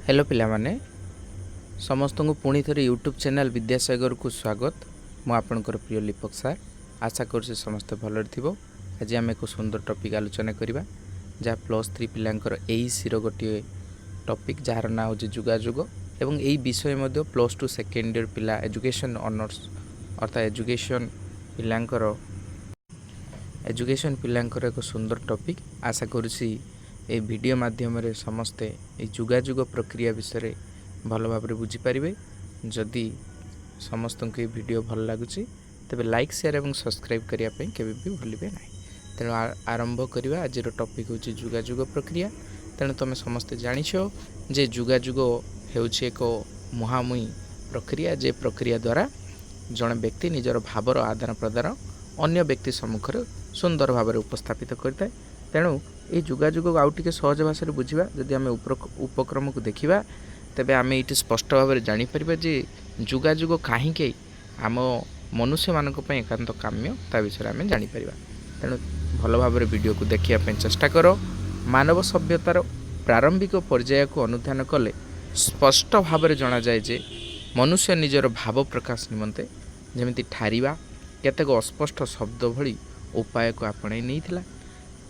Hello पिलामाने समस्त को पुणी थे यूट्यूब चैनल विद्यासागर को स्वागत। मु आपणकर प्रिय लिपक सार आशा कर समस्त भल थो। आज आम एक सुंदर टॉपिक आलोचना करवा जहाँ +3 पिलांकर एईसी गोटे टॉपिक जार ना हो जुगाजुग एवं यही विषय +2 सेकेंड ईयर पिला एजुकेशन ऑनर्स अर्थात एजुकेशन पिलांकर एक सुंदर टॉपिक। आशा करुँची ए वीडियो माध्यम समस्ते ये जुगाजुग प्रक्रिया विषय भल भाव बुझीपारे। जदि समस्त को ये वीडियो भल लगुच तेज लाइक शेयर और सब्सक्राइब करने के भी भूलिए ना। तेणु आरंभ करवा। आज टॉपिक हूँ जुगाजुग प्रक्रिया। तेणु तुम समस्ते जानिछ जे जुगाजुग हेउछि एक मुहांमुही प्रक्रिया जे प्रक्रिया द्वारा जड़े व्यक्ति निजर भावर आदान प्रदान अन्य व्यक्ति सम्मुखें सुंदर भाव उपस्थापित करता। तेणु ये जुगाजुग आउ टे सहज भाषा बुझा। जदि आम उपक्रम को देखा तेबे आम ये स्पष्ट भाव में जापर जे जुगाजुग कहीं आम मनुष्य मानक एकांत काम्य ता विषय आम जापर। तेणु भल भाव में वीडियो को देखा चेष्टा कर। मानव सभ्यतार प्रारंभिक पर्याय को अनुधान कले स्पष्ट भाव में जना जाए जे मनुष्य निजर भाव प्रकाश निमंते जमिति ठारिबा केतेक अस्पष्ट शब्द भली उपाय को आपणे नहीं।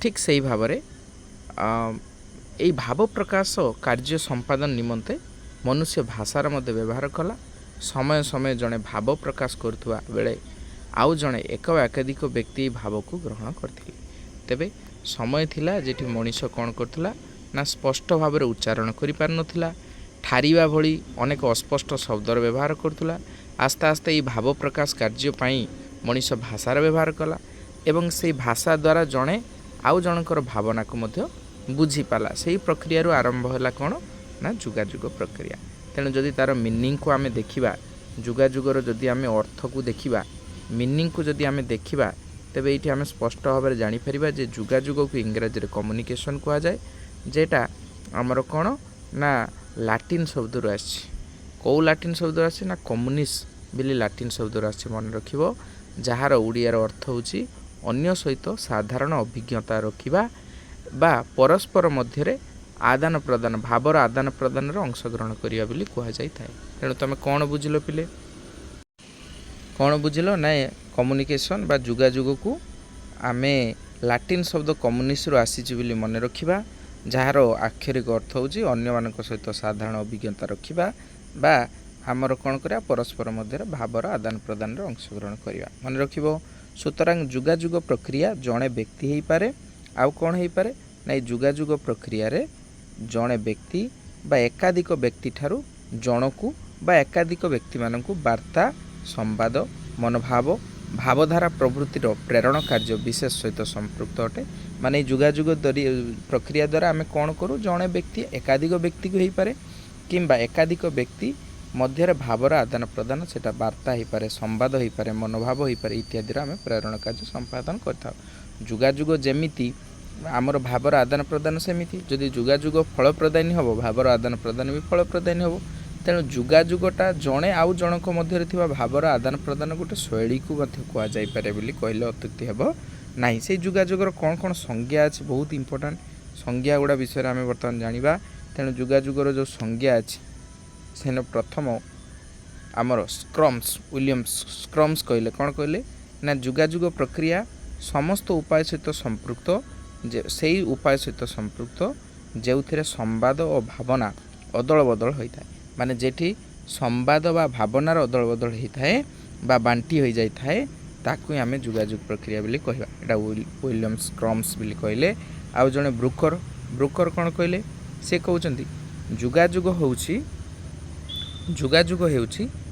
ठीक से ही भाव में यही भाव प्रकाश कार्य संपादन निमंते मनुष्य भाषार मध्य व्यवहार कला। समय समय जड़े भाव प्रकाश करुवा बेले आउ जड़े एक एकाधिक व्यक्ति भाव को ग्रहण करते। तेबे समय थिला जेठी मनीष कौन करथिला ना स्पष्ट भाव में उच्चारण करि पार नथिला, ठारिबा भली अनेक अस्पष्ट शब्दर व्यवहार करथिला। आस्ते आस्ते ये भाव प्रकाश कार्य पाई मनीष भाषार व्यवहार कला एवं से भाषा द्वारा जड़े आउ जनकर भावना को मध्य बुझी पाला। से प्रक्रिया आरंभ है कौन ना जुगाजुग प्रक्रिया। तेणु जदि तार मीनिंग को आम देखा जुगाजुगर जदि आम अर्थ को देखा मीनिंग को जदि आम देखा तेबे ये आम स्पष्ट भाव में जापर जे जुगाजुग को इंग्राजी में कम्युनिकेशन कह जाए। जेटा आमर कौन ना लाटिन शब्द आसी कौ लाटिन शब्द आसी ना कम्युनिस्ट बिली लाटिन शब्द आसी मन रखिबो। जार ओडियार अर्थ होची अन्य सहित साधारण अभिज्ञता रखिबा बा परस्पर मध्य आदान प्रदान भावर आदान प्रदान अंशग्रहण करिया बोली कह जाई थाए। तेणु तुम कौन बुझिलो पिले कौन बुझिलो ना कम्युनिकेशन बा जुगाजुग को आमे लाटिन शब्द कम्युनिस्ट आसीची बोली मन रखिबा। जार आक्षरिक अर्थ होची अन्य मानक सहित साधारण अभिज्ञता रखिबा बा आमर कौन करा परस्पर मध्य भावर आदान प्रदान अंशग्रहण करिया मन रखिबो। सुतरां जुगाजुग प्रक्रिया जड़े व्यक्ति हो पारे आउ कौन हो पारे ना जुगाजुग प्रक्रिया रे जड़े व्यक्ति बा एकाधिक व्यक्ति ठारू जनकू बा एकाधिक व्यक्ति मानकू वार्ता संवाद मनोभाव भावधारा प्रवृत्तिर प्रेरण कार्य विशेष सहित संपृक्त अटे। माने जुगाजुग प्रक्रिया द्वारा आम कौन करूँ जड़े व्यक्ति एकाधिक व्यक्ति को हो पारे किंबा एकाधिक व्यक्ति मध्य भावर आदान प्रदान से वार्ता हो पारे संवाद हो पारे मनोभाव हो पारे इत्यादि आम प्रेरण कार्य संपादन करता। जुगाजुग जेमिति आमर भावर आदान प्रदान सेमिति जदि जुगाजुग फलप्रदायी हम भावर आदान प्रदान भी फलप्रदायी हम। तेणु जुगाजुगटा जड़े आउ जनक मध्य भावर आदान प्रदान गोटे शैली को कहुपर बोली कहले अत्युक्ति हेब ना। से जुगाजुगर कौन कौन संज्ञा अच्छी बहुत इंपोर्टाट संज्ञा गुड़ा विषय आम बर्तमान जाना। तेणु जुगाजुगर जो संज्ञा अच्छी से प्रथम आमर स्क्रम्स विलियम्स स्क्रम्स कहले कौन कहले ना जुगाजुग प्रक्रिया समस्त उपाय सहित संपृक्त से उपाय सहित संपृक्त जो थे संवाद और भावना अदल बदल होता है। माने जेठी संवाद बा भावनार अदल बदल होता है बा बांटी हो जाए ताकू आम जुगाजुग प्रक्रिया बोली कहवा। एटा विलियम्स स्क्रम्स बोली कहले। आउ जड़े ब्रुकर ब्रुकर कौन कहले से कहते जुगाजुग होउछि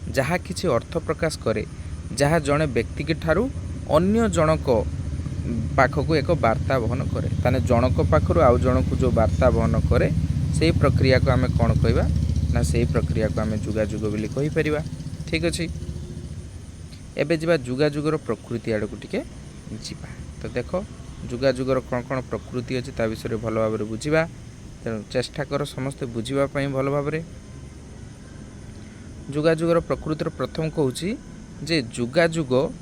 जहाँ किसी अर्थ प्रकाश करे जहाँ जड़े व्यक्ति के ठारू अन्य जनक पाखक एक वार्ता बहन करे। ताने जनक पाखर आउ जनक जो वार्ता बहन करे से प्रक्रिया को आम कौन कहवा ना से प्रक्रिया को आम जुगाजुग बोली कहि परिबा। ठीक अच्छे एबे जिबा जुगाजुगर प्रकृति आड़ को टिके जिबा। तो देख जुगाजुगर कौन कौन प्रकृति अच्छी ता विषय भल भाव में बुझा। तेणु चेष्टा कर समस्ते बुझापी भल भाव में। जुगाजुगर प्रकृतिर प्रथम कहूँ जे जुगाजुग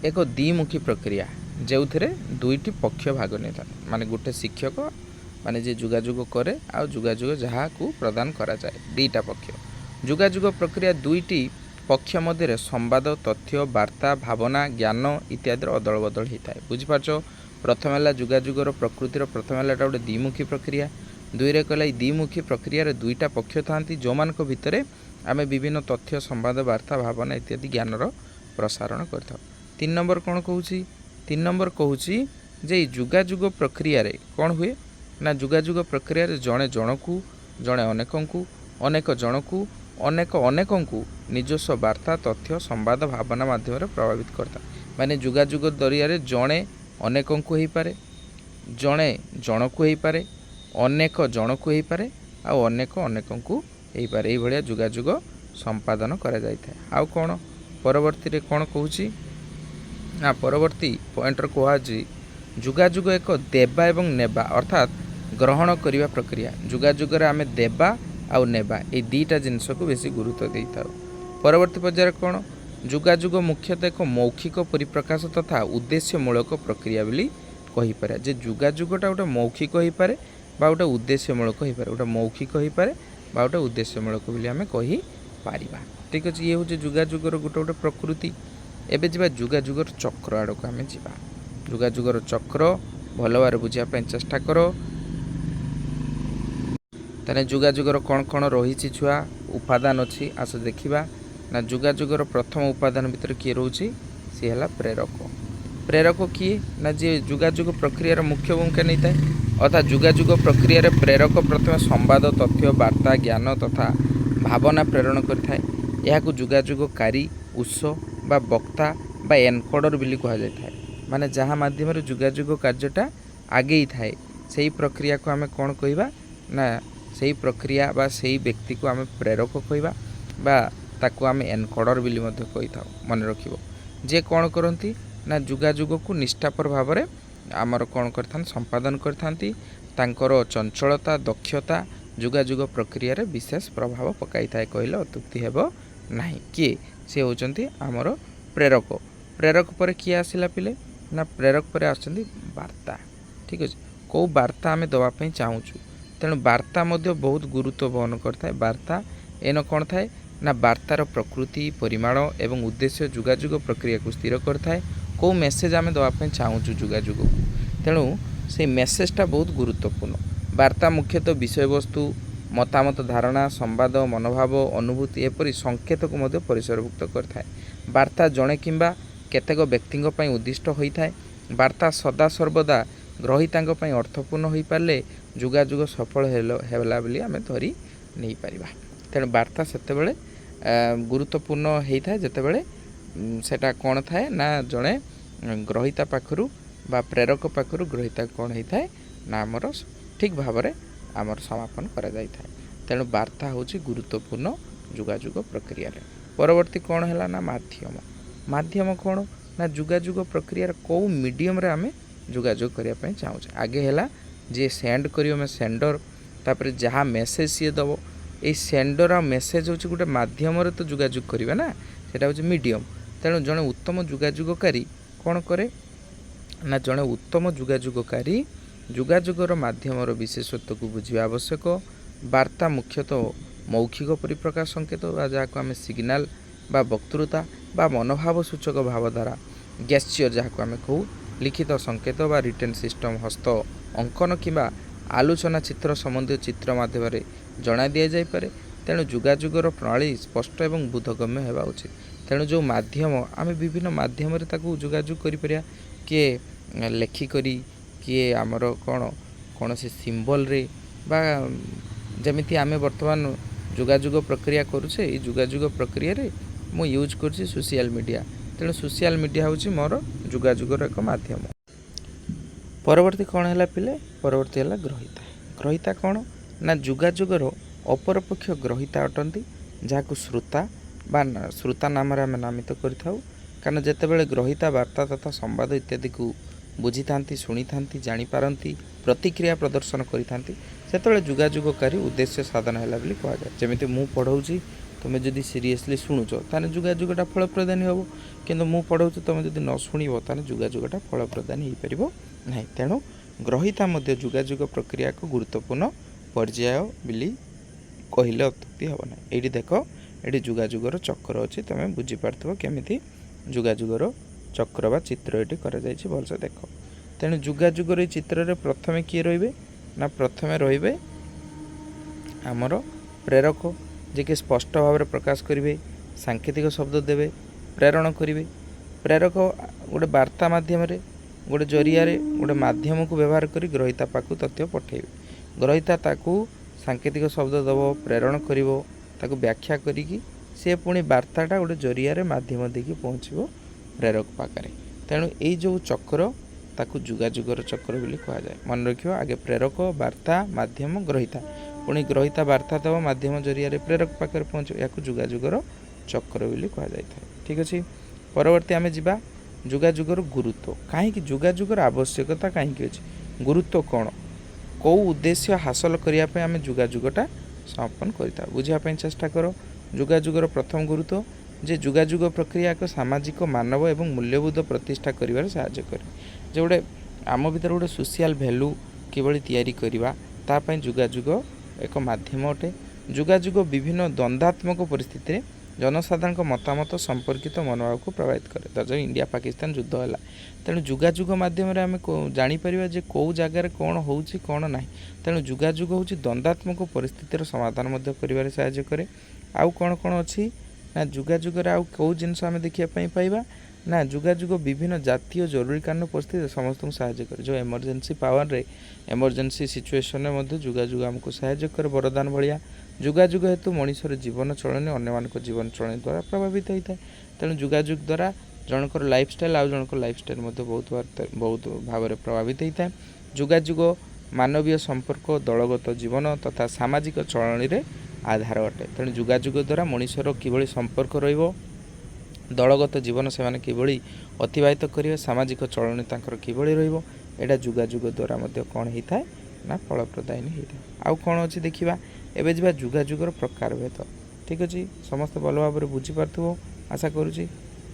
एक द्विमुखी प्रक्रिया जो थे दुईटी पक्ष भाग नहीं था। माने गोटे शिक्षक माने जे जोगाजोग करे आ जोगाजोग जहाँ को प्रदान करा जाए दुईटा पक्ष जोगाजोग प्रक्रिया दुईटी पक्ष मध्य संवाद तथ्य वार्ता भावना ज्ञान इत्यादि अदल बदल होता है बुझीपार प्रथम है जोगाजोगर प्रकृतिर प्रथम है गोटे द्विमुखी प्रक्रिया दुई रे कहला द्विमुखी प्रक्रिया दुईटा पक्ष था जो मान भितर आम विभिन्न तथ्य संवाद वार्ता भावना इत्यादि ज्ञानर प्रसारण करता। 3 नंबर कौन कहूँ 3 नंबर कहूँ जे जोगाजोग प्रक्रिया कौन हुए ना जोगाजोग प्रक्रिया जड़े जनकू जड़े अनेकू अनेक जनकू अनेक अनेकू निजस्व वार्ता तथ्य संवाद भावना माध्यम प्रभावित करता माने जोगाजोग जरिया जड़े अनेकू हो पारे जड़े जनकू हो पारे अनेक जनकू हो पारे आ अनेक अनेकू हो पारे ये जोगाजोग संपादन करा जायଥାଏ। आउ कौन परवर्ती कौन कहूँ ना परवर्ती पॉइंट कहुची जोगाजोग एक देवा एवं नेबा अर्थात ग्रहण करने प्रक्रिया जोगाजोग आम देवा आउ नेबा ये दुईटा जिनस को बेसी गुरुत्व दे था। परवर्ती पर्यायर कौन जोगाजोग मुख्यतः एक मौखिक परिप्रकाश तथा उद्देश्यमूलक प्रक्रिया बोली कहीपर जे जोगाजोगटा गोटे मौखिक हो पारे बा गोटे उद्देश्यमूलक हो पारे गोटे मौखिक हो पारे बा गोटे उद्देश्यमूलक बोली आम कहीपर। ठीक अच्छे ये हूँ जोगाजोगर गोटे गोटे प्रकृति। एबे जा जोगाजोगर चक्र आड़ को आम जा जोगाजोगर चक्र भल भाव बुझापी चेष्टा कर तेने जोगाजोगर कौन कौन रही छुआ उपादान अच्छी आस देखा ना जोगाजोगर प्रथम उपादान भितर किए रोचे सी है प्रेरक। प्रेरक किए ना जी जोगाजोग प्रक्रियार मुख्य भूमिका नहीं था अर्थात जोगाजोग प्रक्रिया प्रेरक प्रथम संवाद तथ्य वार्ता ज्ञान तथा भावना प्रेरण करता है यह जोगाजोगकारी उत्स बा वक्ता बा एनकोडर बोली कहुए माने जहाँ माध्यम जोगाजोग कार्यटा आगे थाए से प्रक्रिया को आम कौन कहवा ना से प्रक्रिया बा से व्यक्ति को आम प्रेरक कहवा बा ताकू आम एनकोडर बोली कही था मन रखिबो जे कौन करती ना जोगाजोग को निष्ठापर भाव में आमर कौन कर संपादन करथांती तांकर चंचलता दक्षता जोगाजोग प्रक्रिया रे विशेष प्रभाव पकाई थाए कहले अत्युक्ति हेबो नाही। किए से होचंती आमर प्रेरक। प्रेरक पर किए आसिला पिले ना प्रेरक पर आछंती वार्ता। ठीक अच्छे कौ वार्ता आम दवापाई चाहूँ तेणु वार्ता मध्य बहुत गुरुत्व वहन करता है। वार्ता एन कौन थाए ना वार्तार प्रकृति परिमाण एवं उद्देश्य जोगाजोग प्रक्रिया को स्थिर करता है कौ मेसेज आम दवापाई चाहूँ जोगाजोग को तेणु से मेसेजटा बहुत गुरुत्वपूर्ण। वार्ता मुख्यतः विषय वस्तु मतामत धारणा संवाद मनोभाव अनुभूति एपरी संकेत को मध्य परिसरभुक्त करता है। वार्ता जड़े किंबा केतेक व्यक्ति उद्दिष्ट होता है। वार्ता सदा सर्वदा ग्रहीता अर्थपूर्ण हो पारे जोगाजोग सफल है बोली आम धरी नहीं पारिबा। तेणु वार्ता सेते गुरुत्वपूर्ण होता है जितेबाला सेटा कौन थाए ना जड़े ग्रहीता पाखरु बा प्रेरक पाखरु ग्रहीता कौन होता है ना आमर ठीक भाव में आमर समापन करा जाय थाए। तेणु वार्ता हूँ गुरुत्वपूर्ण जोगाजोग प्रक्रिया रे। परवर्ती कौन है ना माध्यम। माध्यम कौन ना जोगाजोग प्रक्रिया कौ मीडियम रे आम जोगाजोग करने चाहूँ आगे है जे सेंड कर सेंडर तापर जहाँ मेसेज सी दब ये सेंडर आ मेसेज हूँ गोटे मध्यम तो जोगाजोग करेंगे ना सेटा हूँ मीडियम। तेणु जड़े उत्तम जोगाजोगकारी कौन करे ना जड़े उत्तम जोगाजोगकारी जोगाजोगर माध्यम विशेषत्व को बुझा आवश्यक। वार्ता मुख्यतः मौखिक परिप्रकाश संकेत जहाँ को आम सिग्नाल बा वक्तृता बा मनोभाव सूचक भावधारा गेस्चर जहाँ को आम कहू लिखित संकेत बा रिटेन सिस्टम हस्त अंकन किंबा आलोचना चित्र संबंधी चित्र माध्यम जना दि जापे। तेणु जोगाजोगर प्रणाली स्पष्ट एवं बोधगम्य होगा उचित। तेणु जो माध्यम आम विभिन्न माध्यम जोगाजोग कर किए लेखिकी किए आमर कौन कौन से सिंबल रे बा जमीती आम बर्तमान जोगाजोग प्रक्रिया करुचे ये जोगाजोग प्रक्रिया रे मु यूज कर सोशल मीडिया। तेणु सोशल मीडिया हूँ मोर जोगाजोगर एक माध्यम। परवर्ती कौन है पिले परवर्ती है ग्रहीता। ग्रहीता कौन ना जोगाजोगर अपरपक्ष ग्रहीता अटंती जहाँ को श्रोता बा श्रोता नाम आम नामित करिथाउ कारण जेतेबेले ग्रहीता वार्ता तथा संवाद इत्यादि को बुझी था शुणी था जापारती प्रतिक्रिया प्रदर्शन करी से जोगाजोगकारी उद्देश्य साधन है बोली कहुए। जमी मु पढ़ाऊँ तुम जदि सीरीयसली शुणुच ताने जोगाजोगटा फलप्रदानी हम कि मु पढ़ाऊँ तुम जदि न शुणव ताने जोगाजोगटा फलप्रदानी हो पार ना। तेणु ग्रहिता मध्य जोगाजोग प्रक्रिया को गुरुत्वपूर्ण पर्याय बोली कहले अत्युक्ति हम ना। ये देख ये जोगाजोगर चक्र अच्छी तुम बुझीपार केमी जोगाजोगर चक्र बा चित्र ये भलसे देख। तेणु जोगाजोगर चित्र प्रथम किए रे ना प्रथम रे आमर प्रेरक जे कि स्पष्ट भाव में प्रकाश करेंगे सांकेतिक शब्द देवे प्रेरण करेंगे। प्रेरक गोटे वार्ता मध्यम गोटे जरिया गोटे मध्यम को व्यवहार कर ग्रहिता पाक तथ्य पठेबे। ग्रहिता ताकू सांकेतिक शब्द दब प्रेरण कर व्याख्या करी सी पुणी वार्ताटा गोटे जरिया मध्यम देकी पहुँचब प्रेरक पाखे। तेणु ये जो चक्र ताकू जोगाजोगर चक्र बोली कहुए। मन रखियो आगे प्रेरक वार्ता मध्यम ग्रहिता पुणी ग्रहिता वार्ता दब मध्यम जरिया प्रेरक पाखे पहुँच या जोगाजोगर चक्र बोली कहुए। ठीक अच्छे परवर्ती आम जा जोगाजोगर गुरुत्व कहीं जोगाजोगर आवश्यकता कहीं अच्छी गुरुत्व कौन कौ उद्देश्य हासिल करने आम जोगाजोगटा समापन करता बुझापी चेष्टा कर। जोगाजोगर प्रथम गुरुत्व जे जोगाजोग प्रक्रिया एक सामाजिक मानव एवं मूल्यबोध प्रतिष्ठा कर साहाय्य करे। जो गोटे आम भीतर गोटे सोशल भैल्यू किभली तैयारी करवा तापाई जोगाजोग एक माध्यम अटे। जोगाजोग विभिन्न द्वंद्वात्मक परिस्थिति जनसाधारण मतामत संपर्कित मनोभाव को प्रभावित करे। जब इंडिया पाकिस्तान युद्ध है तेणु जोगाजोग मध्यम आम जापर जे कौ जगार कौन हो कौन ना। तेणु जोगाजोग हूँ द्वंद्वात्मक परिस्थितिर समाधान कर साहाय्य करे। आउ कौन कौन अच्छी ना जोगाजोगर आउ कौ जिनस आम देखापी पाइबा ना जोगाजोग विभिन्न जातीय जरूरीकालीन परिस्थिति समस्त को साहाय्य करे। जो एमरजेंसी पावर रे एमरजेंसी सिचुएशन में जोगाजोग आमको साहाय्य करे वरदान भाया। जोगाजोग हेतु मनुष्यर जीवन चलनी अन्य जीवन चलनी द्वारा प्रभावित होता है। तेणु जोगाजोग द्वारा जनकर लाइफस्टाइल आउ जनकर लाइफस्टाइल बहुत भाव में प्रभावित होता है। जोगाजोग मानवीय संपर्क दलगत जीवन तथा सामाजिक चलनी रे आधार अटे। तेणु जोगाजोग द्वारा मनुष्यर किभली संपर्क रहिबो दलगत जीवन से माने किभली अतिबाहित करिवे सामाजिक चलनी तांकर किभली रहिबो एटा जोगाजोग द्वारा मध्य कौन होता है ना फलप्रदायिनी होता है। आउ कौन अच्छी देखा एवं जा जोगाजोगर प्रकार भेद। ठीक अच्छे समस्त भल भाव में बुझीपार आशा करुँची।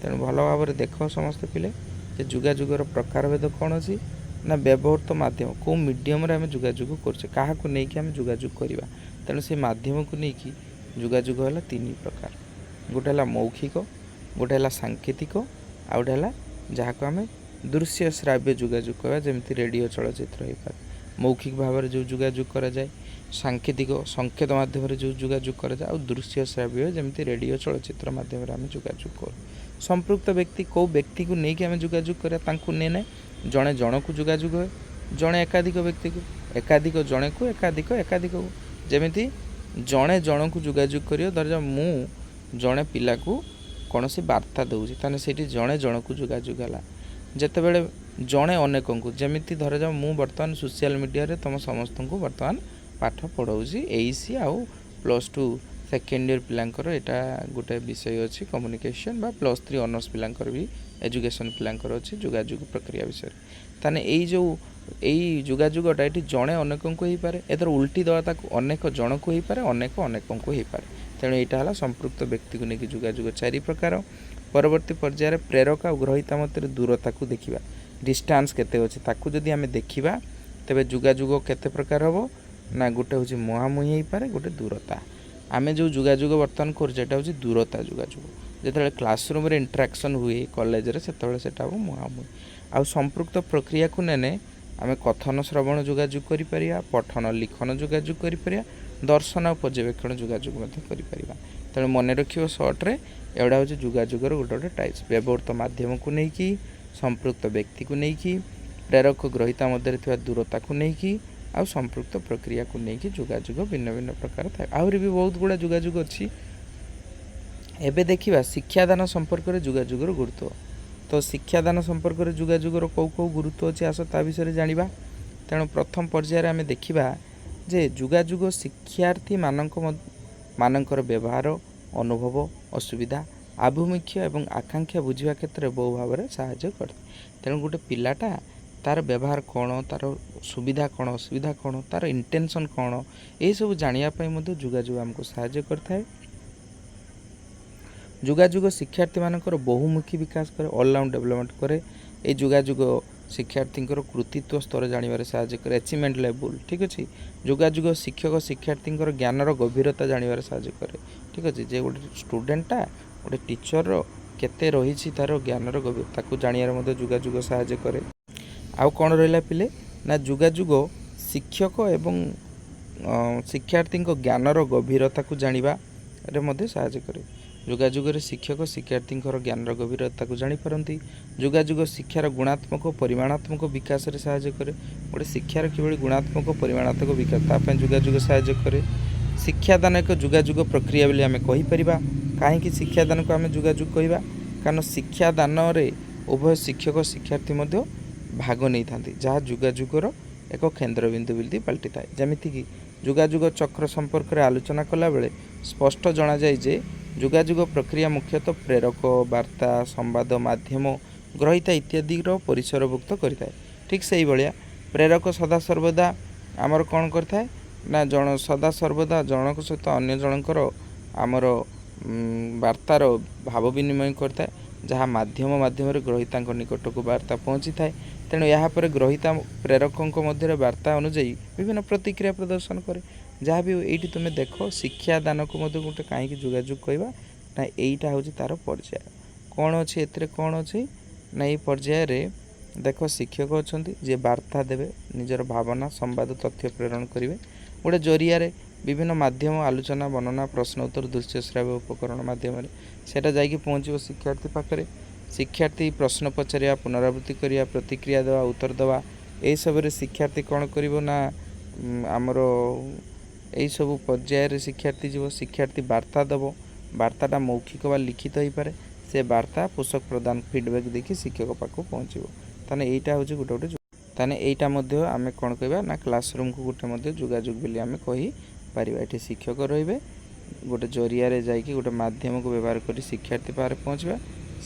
तेणु भल भाव में देख समस्ते पिले जे जोगाजोगर प्रकार भेद कौन अच्छी ना व्यवहृत माध्यम कौ मीडियम आम जोगाजोग कर क्या आम जोगाजोग करवा। तेणु से माध्यम को लेकिन जोगाजोग है तीन प्रकार गोटे है मौखिक गोटे है सांकेतिक आ गोटे है जहाँ को आम दृश्य श्राव्य जोगाजोग कह जमी रेडियो चलचित्र हो पाए। मौखिक भाव में जो जोगाजोग करा जाए सांकेतिक संकेत माध्यम जो जोगाजोग करा जाए और दृश्य श्राव्य जमी रेडियो चलचित्र माध्यम आम जोगाजोग कर। संपृक्त व्यक्ति कौ व्यक्ति को लेकिन आम जोगाजोग करा ने जड़े जन को जोगाजोग है जड़े एकाधिक व्यक्ति को एकाधिक जड़े को एकाधिक एकाधिक को जमी जड़े जन को जोगाजोग कर धर मु जड़े पिला को कौन सी वार्ता दूसरी ताने से जड़े जन को जोगाजोग है जिते बड़े जड़े अनेक को जमी धर जाओ मु बर्तमान सोशल मीडिया तुम समस्त को बर्तमान पाठ पढ़ाऊँगी एसी आउ +2 सेकेंड ईयर पिलांकर यहाँ गोटे विषय अच्छी कम्युनिकेशन बा +3 ऑनर्स पिलांकर भी एजुकेशन पिलांकर अच्छी जोगाजोग प्रक्रिया विषय ताने यही जोगाजोगटा ये जड़े अनेक को हो पाए एथर उल्टी दवा अनेक जन को हो पाए अनेक अनेक को हो पाए। तेणु यहाँ है संपृक्त व्यक्ति को लेकिन जोगाजोग 4 प्रकार। परवर्ती पर्यायर प्रेरक और ग्रहिता मध्य दूरता को देखा डिस्टेंस केते अच्छे ताकू जदि आम देखा तेरे जोगाजोग केते प्रकार हम ना गोटे हूँ मुहांमुही हो पाए गोटे दूरता आम जो जोगाजोग बर्तमान करा हूँ दूरता जोगाजोग जिते क्लासरूम रे इंटराक्शन हुए कॉलेज रे से मुहांमुही आ संपृक्त प्रक्रिया को नेने आम कथन श्रवण जोगाजोग करिपरिया पठन लिखन जोगाजोग करिपरिया दर्शन और पर्यवेक्षण जोगाजोग करिपरिया। तेणु मन रखियो सर्ट्रे एगुड़ा हूँ जोगाजोगर गोटे गोटे टाइप्स व्यवहृत माध्यम को लेकिन संपृक्त व्यक्ति को लेकिन प्रेरक ग्रहिता मध्य दूरता को लेकिन आ संपृक्त प्रक्रिया को लेकिन जोगाजोग भिन्न भिन्न प्रकार था आहरी भी बहुत गुड़ा जोगाजोग अच्छी। एबे देखिबा शिक्षादान संपर्क में जोगाजोगर गुरुत्व। तो शिक्षादान संपर्क में जोगाजोगर कौ कौ गुरुत्व अच्छी आस ता विषय जानिबा। तेणु प्रथम पर्यायर आम देखिबा जे जोगाजोग शिक्षार्थी मानकर व्यवहार अनुभव असुविधा आभिमुख्य एवं आकांक्षा बुझा क्षेत्र में बहु भाव में साहाय्य करते। तेणु गोटे पिलाटा तार व्यवहार कौन तार सुविधा कौन असुविधा कौन तार इंटेंशन कौन यह सब जानापी जोगाजोग आमको साहाय्य करता है। जोगाजोग शिक्षार्थी मानकर बहुमुखी विकास करे ऑलराउंड डेवलपमेंट करे। ये जोगाजोग शिक्षार्थींकर कृतित्व स्तर जानवर साहाय्य करे अचिवमेंट लेवल ठीक अच्छे जोगाजोग शिक्षक शिक्षार्थींकर ज्ञानर गभीरता जानवर साहाय्य करे ठीक अच्छे जे गोटे स्टूडेंटा गोटे टीचर केते रही तार ज्ञानर गभीरता को जानवर जोगाजोग साहाय्य करे। आउ कौन रहा पिले ना जोगाजोग शिक्षक एवं शिक्षार्थी ज्ञानर गभीरता को जानवर साहाय्य करे। जोगाजोग शिक्षक शिक्षार्थी ज्ञानर गभीरता को जापारती। जोगाजोग शिक्षार गुणात्मक परिमाणात्मक विकास में साहाय्य करे। गोटे शिक्षार किभली गुणात्मक परिमाणात्मक विकास तापाई जोगाजोग साहाय्य करे। शिक्षादान एक जोगाजोग प्रक्रिया बोली आम कहीपर कहीं शिक्षादान को आम जोगाजोग कहवा कारण शिक्षादान उभय शिक्षक शिक्षार्थी भाग नहीं था जहाँ जोगाजोगर एक केन्द्रबिंदु बिंदु पलटि थाए जमीक जोगाजोग चक्र संपर्क में आलोचना कला बेले स्पष्ट जना जाए जे जोगाजोग प्रक्रिया मुख्यतः प्रेरक वार्ता संवाद माध्यम ग्रहिता इत्यादि परिसरभुक्त करें। ठीक से भाया प्रेरक सदा सर्वदा आमर कौन करए ना जन सदा सर्वदा जनक सहित अन्य जनकर आमर वार्तार भाव विनिमय करता जहाँ माध्यम माध्यम ग्रहिता निकट को वार्ता पहुँची थाए। तेणु यापर ग्रहिता प्रेरकों मध्य वार्ता अनुजाई विभिन्न प्रतिक्रिया प्रदर्शन करे जहाँ भी ये तुम्हें देख शिक्षादान को गोटे कहीं जोगाजोग कहवा ना यहीटा हूँ तार पर्याय कौन अच्छी एत कौन अच्छी ना ये पर्यायर देख शिक्षक अच्छा जी वार्ता देवे निजर भावना संवाद तथ्य प्रेरण करेंगे गोटे जरिया विभिन्न माध्यम आलोचना वर्णना प्रश्न उत्तर दृश्य श्राव्य उपकरण मध्यम सेटा जाकि पहुँचो शिक्षार्थी पाखे। शिक्षार्थी प्रश्न पचारिया पुनरावृत्ति करिया प्रतिक्रिया देवा उत्तर देवा यही सब शिक्षार्थी कौन करना आमर यही सब पर्यायर शिक्षार्थी जीव शिक्षार्थी वार्ता देव वार्ताटा मौखिक व लिखित हो पारे से वार्ता पोषक प्रदान फीडबैक देखिए शिक्षक पाक पहुँचो ताने यहीटा हूँ गोटे गोटे ताने यहीटा आम कौन कहवा ना क्लासरूम को गोटे जोगाजोग बोली आम कही पारिबा। एठी शिक्षक रहिबे गोटे जरिया रे जाइकी गोटे माध्यम को व्यवहार करी शिक्षार्थी पारे पहुँचवा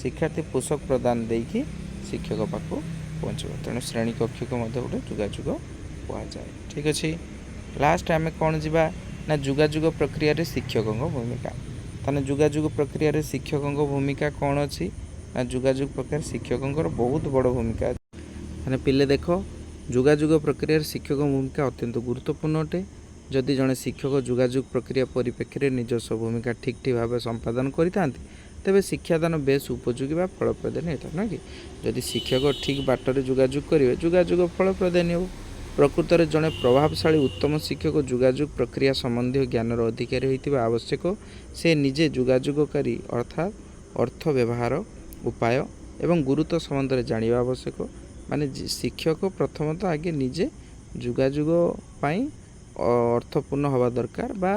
शिक्षार्थी पोषक प्रदान देकी शिक्षक पाक पहुँचवा तेणु श्रेणी कक्ष को गोटे जोगाजोग कहुए। ठीक अच्छे लास्ट आम कौन जावा ना जोगाजोग प्रक्रिया रे शिक्षकों भूमिका ताने जोगाजोग प्रक्रिया रे शिक्षकों भूमिका कौन अच्छी ना जोगाजोग प्रक्रिया शिक्षकों बहुत बड़ भूमिका मैंने पिले देख जोगाजोग प्रक्रिया शिक्षक भूमिका अत्यंत गुरुत्वपूर्ण अटे। जदि जड़े शिक्षक जोगाजोग प्रक्रिया परिप्रेक्षी में निजस्व भूमिका ठीक ठीक भाव संपादन करता तेरे शिक्षादान बेस उपयोगी व फलप्रद नहीं था ना कि जदि शिक्षक ठीक बाटर जोगाजोग करेंगे जोगाजोग फलप्रद नहीं हो। प्रकृत में जड़े प्रभावशाली उत्तम शिक्षक जोगाजोग प्रक्रिया संबंधी ज्ञानर अधिकारी होता आवश्यक से निजे जोगाजोगकारी अर्थात अर्थ व्यवहार उपाय एवं गुरुत्व संबंध में जाना आवश्यक माने शिक्षक प्रथमतः आगे निजे जोगाजोग अर्थपूर्ण हवा दरकार बा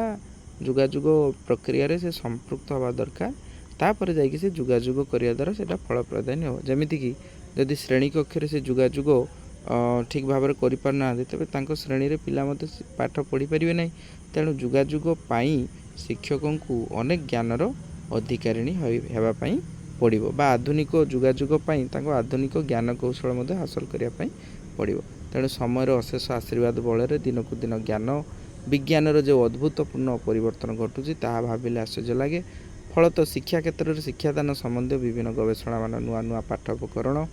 जोगाजोग प्रक्रिया रे से संपृक्त हवा दरकार तापर जाइए से जोगाजोग करने द्वारा से फलप्रद नहीं हो। जमीक जदि श्रेणी कक्ष से जोगाजोग ठीक भाव में करना तेज श्रेणी रे पिला मत पाठ पढ़ी पारे ना तेणु जोगाजोग शिक्षकों को अनेक ज्ञानर अधिकारिणी होगापाई पड़ो बा आधुनिक जोगाजोग आधुनिक ज्ञान कौशल हासिल करने पड़ो। तेणु समय अशेष आशीर्वाद बल दिनकू दिन ज्ञान विज्ञानर जो अद्भुतपूर्ण परिवर्तन घटुची ताहा भाविले आश्चर्य लगे। फलतः शिक्षा क्षेत्र में शिक्षादान संबंधी विभिन्न गवेषणा मान नुआ नुआ पाठोपकरण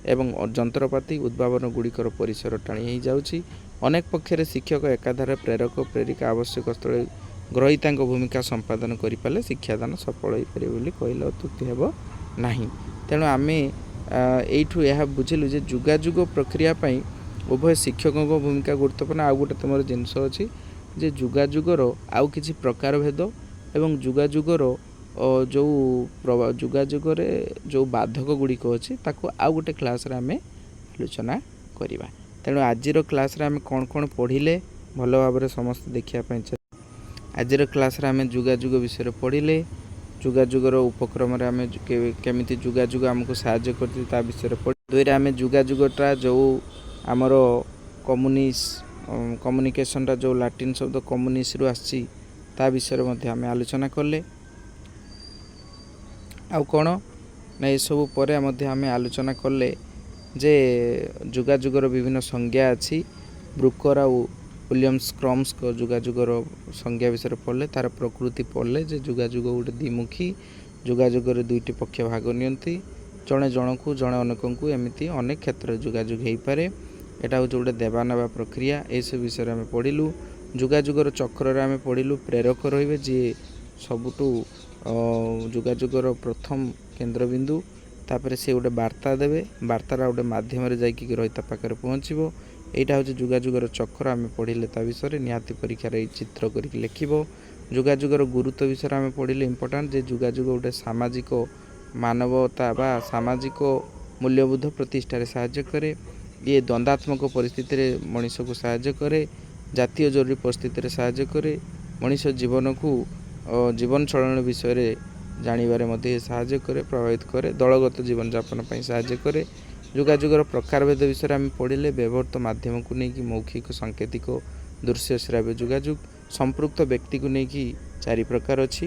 एवं जंत्रपाति उद्भावन गुड़िकर परिसर टाणी जाऊँगी। अनेक पक्षर शिक्षक एकाधारे प्रेरक प्रेरिका आवश्यक स्थल ग्रहिता भूमिका संपादन करें शिक्षादान सफल हो पारे बोली कहले अत्युक्ति हेब नाही। तेणु आम यू यह बुझिलु जे जोगाजोग प्रक्रिया उभय शिक्षकों भूमिका गुरुत्वपूर्ण। आउ गोटे तुम जिनस अच्छी जे जोगाजोगर आउ किछि प्रकार भेद एवं जोगाजोगर जो जोगाजोगर जो बाधक गुड़िक अच्छी ताकू आउ गोटे क्लास रे आमे आलोचना करिबा। तेणु आजिर क्लास रे आमे कौन कौन पढ़िले भल भाव समस्त देखिया आजिर क्लास रे आमे जोगाजोग विषय पढ़िले जोगाजोगर उपक्रम आम केमिति जोगाजोग आमको साहाय्य करती ता विषय पढ़ दुईरे आम जोगाजोगटा जो आमर कम्युनिकेशनटा जो लाटिन शब्द कम्युनिस रु आसी ता विषय आम आलोचना कले। आउ कौन ना ये सब पर आम आलोचना कले जे जोगाजोगर विभिन्न संज्ञा अच्छी ब्रुकर आउ विलियम्स क्रम्स को जोगाजोगर संज्ञा विषय पढ़ले तार प्रकृति पढ़ले जे जोगाजोग गोटे द्विमुखी जोगाजोगर दुईटी पक्ष भाग नियंती ଜଣେ ଜଣକୁ ଜଣେ ଅନେକଙ୍କୁ ଏମିତି ଅନେକ କ୍ଷେତ୍ରରେ ଯୋଗାଯୋଗ ହୋଇପାରେ। ଏଇଟା ହେଉଛି ଗୋଟେ ଦେବା ନେବା ପ୍ରକ୍ରିୟା। ଏସବୁ ବିଷୟରେ ଆମେ ପଢ଼ିଲୁ। ଯୋଗାଯୋଗର ଚକ୍ରରେ ଆମେ ପଢ଼ିଲୁ ପ୍ରେରକ ରହିବେ, ଯିଏ ସବୁଠୁ ଯୋଗାଯୋଗର ପ୍ରଥମ କେନ୍ଦ୍ରବିନ୍ଦୁ। ତାପରେ ସେ ଗୋଟେ ବାର୍ତ୍ତା ଦେବେ, ବାର୍ତ୍ତାଟା ଗୋଟେ ମାଧ୍ୟମରେ ଯାଇକି ରହିତା ପାଖରେ ପହଞ୍ଚିବ। ଏଇଟା ହେଉଛି ଯୋଗାଯୋଗର ଚକ୍ର। ଆମେ ପଢ଼ିଲେ ତା ବିଷୟରେ ନିହାତି ପରୀକ୍ଷାରେ ଏଇ ଚିତ୍ର କରିକି ଲେଖିବ। ଯୋଗାଯୋଗର ଗୁରୁତ୍ୱ ବିଷୟରେ ଆମେ ପଢ଼ିଲେ ଇମ୍ପୋର୍ଟାଣ୍ଟ, ଯେ ଯୋଗାଯୋଗ ଗୋଟେ ସାମାଜିକ ମାନବତା ବା ସାମାଜିକ ମୂଲ୍ୟବୋଧ ପ୍ରତିଷ୍ଠାରେ ସାହାଯ୍ୟ କରେ। ଇଏ ଦ୍ୱନ୍ଦାତ୍ମକ ପରିସ୍ଥିତିରେ ମଣିଷକୁ ସାହାଯ୍ୟ କରେ, ଜାତୀୟ ଜରୁରୀ ପରିସ୍ଥିତିରେ ସାହାଯ୍ୟ କରେ, ମଣିଷ ଜୀବନକୁ ଜୀବନ ଚଳନ ବିଷୟରେ ଜାଣିବାରେ ମଧ୍ୟ ସାହାଯ୍ୟ କରେ, ପ୍ରଭାବିତ କରେ, ଦଳଗତ ଜୀବନଯାପନ ପାଇଁ ସାହାଯ୍ୟ କରେ। ଯୋଗାଯୋଗର ପ୍ରକାରଭେଦ ବିଷୟରେ ଆମେ ପଢ଼ିଲେ ବ୍ୟବହୃତ ମାଧ୍ୟମକୁ ନେଇକି ମୌଖିକ, ସାଙ୍କେତିକ, ଦୃଶ୍ୟ ଶ୍ରାବ୍ୟ ଯୋଗାଯୋଗ। ସମ୍ପୃକ୍ତ ବ୍ୟକ୍ତିକୁ ନେଇକି 4 ପ୍ରକାର ଅଛି।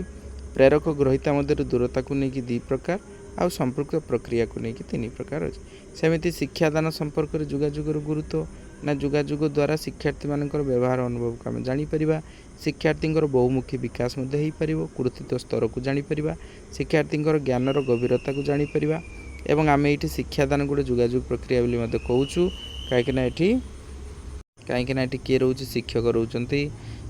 ପ୍ରେରକ ଗ୍ରହିତା ମଧ୍ୟରେ ଦୂରତାକୁ ନେଇକି 2 ପ୍ରକାର, ଆଉ ସମ୍ପୃକ୍ତ ପ୍ରକ୍ରିୟାକୁ ନେଇକି 3 ପ୍ରକାର ଅଛି। ସେମିତି ଶିକ୍ଷାଦାନ ସମ୍ପର୍କରେ ଯୋଗାଯୋଗର ଗୁରୁତ୍ୱ ନା ଯୋଗାଯୋଗ ଦ୍ୱାରା ଶିକ୍ଷାର୍ଥୀମାନଙ୍କର ବ୍ୟବହାର ଅନୁଭବକୁ ଆମେ ଜାଣିପାରିବା। ଶିକ୍ଷାର୍ଥୀଙ୍କର ବହୁମୁଖୀ ବିକାଶ ମଧ୍ୟ ହୋଇପାରିବ। କୃତିତ୍ୱ ସ୍ତରକୁ ଜାଣିପାରିବା, ଶିକ୍ଷାର୍ଥୀଙ୍କର ଜ୍ଞାନର ଗଭୀରତାକୁ ଜାଣିପାରିବା। ଏବଂ ଆମେ ଏଇଠି ଶିକ୍ଷାଦାନ ଗୋଟେ ଯୋଗାଯୋଗ ପ୍ରକ୍ରିୟା ବୋଲି ମଧ୍ୟ କହୁଛୁ, କାହିଁକିନା ଏଠି କିଏ ରହୁଛି? ଶିକ୍ଷକ ରହୁଛନ୍ତି।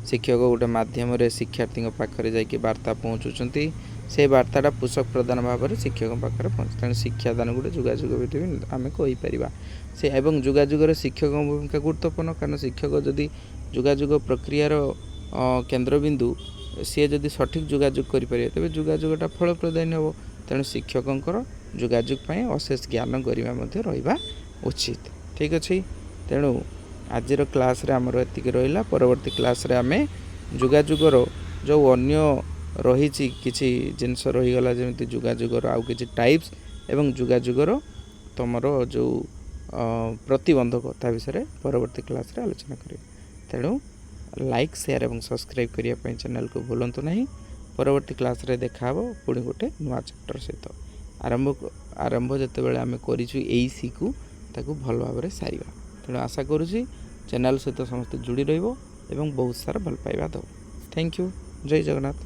ଶିକ୍ଷକ ଗୋଟେ ମାଧ୍ୟମରେ ଶିକ୍ଷାର୍ଥୀଙ୍କ ପାଖରେ ଯାଇକି ବାର୍ତ୍ତା ପହଞ୍ଚୁଛନ୍ତି। ସେ ବାର୍ତ୍ତାଟା ପୋଷକ ପ୍ରଦାନ ଭାବରେ ଶିକ୍ଷକଙ୍କ ପାଖରେ ପହଞ୍ଚେ। ତେଣୁ ଶିକ୍ଷାଦାନ ଗୋଟେ ଯୋଗାଯୋଗ ବୋଲି ଆମେ କହିପାରିବା। ଏବଂ ଯୋଗାଯୋଗରେ ଶିକ୍ଷକଙ୍କ ଭୂମିକା ଗୁରୁତ୍ୱପୂର୍ଣ୍ଣ, କାରଣ ଶିକ୍ଷକ ଯଦି ଯୋଗାଯୋଗ ପ୍ରକ୍ରିୟାର କେନ୍ଦ୍ରବିନ୍ଦୁ, ସିଏ ଯଦି ସଠିକ୍ ଯୋଗାଯୋଗ କରିପାରିବେ ତେବେ ଯୋଗାଯୋଗଟା ଫଳପ୍ରଦାୟୀ ହେବ। ତେଣୁ ଶିକ୍ଷକଙ୍କର ଯୋଗାଯୋଗ ପାଇଁ ଅଶେଷ ଜ୍ଞାନ ଗରିମା ମଧ୍ୟ ରହିବା ଉଚିତ। ଠିକ୍ ଅଛି। ତେଣୁ ଆଜିର କ୍ଲାସ୍ରେ ଆମର ଏତିକି ରହିଲା। ପରବର୍ତ୍ତୀ କ୍ଲାସ୍ରେ ଆମେ ଯୋଗାଯୋଗର ଯେଉଁ ଅନ୍ୟ ରହିଛି କିଛି ଜିନିଷ ରହିଗଲା, ଯେମିତି ଯୋଗାଯୋଗର ଆଉ କିଛି ଟାଇପ୍ସ ଏବଂ ଯୋଗାଯୋଗର ତୁମର ଯେଉଁ ପ୍ରତିବନ୍ଧକ, ତା ବିଷୟରେ ପରବର୍ତ୍ତୀ କ୍ଲାସ୍ରେ ଆଲୋଚନା କରିବା। ତେଣୁ ଲାଇକ୍, ସେୟାର ଏବଂ ସବସ୍କ୍ରାଇବ୍ କରିବା ପାଇଁ ଚ୍ୟାନେଲକୁ ଭୁଲନ୍ତୁ ନାହିଁ। ପରବର୍ତ୍ତୀ କ୍ଲାସ୍ରେ ଦେଖାହେବ ପୁଣି ଗୋଟେ ନୂଆ ଚାପ୍ଟର ସହିତ। ଆରମ୍ଭ ଯେତେବେଳେ ଆମେ କରିଛୁ କୁ ତାକୁ ଭଲ ଭାବରେ ସାରିବା। ତେଣୁ ଆଶା କରୁଛି ଚ୍ୟାନେଲ୍ ସହିତ ସମସ୍ତେ ଯୋଡ଼ି ରହିବ ଏବଂ ବହୁତ ସାରା ଭଲ ପାଇବା ଦେବ। Thank you. ଜୟ ଜଗନ୍ନାଥ।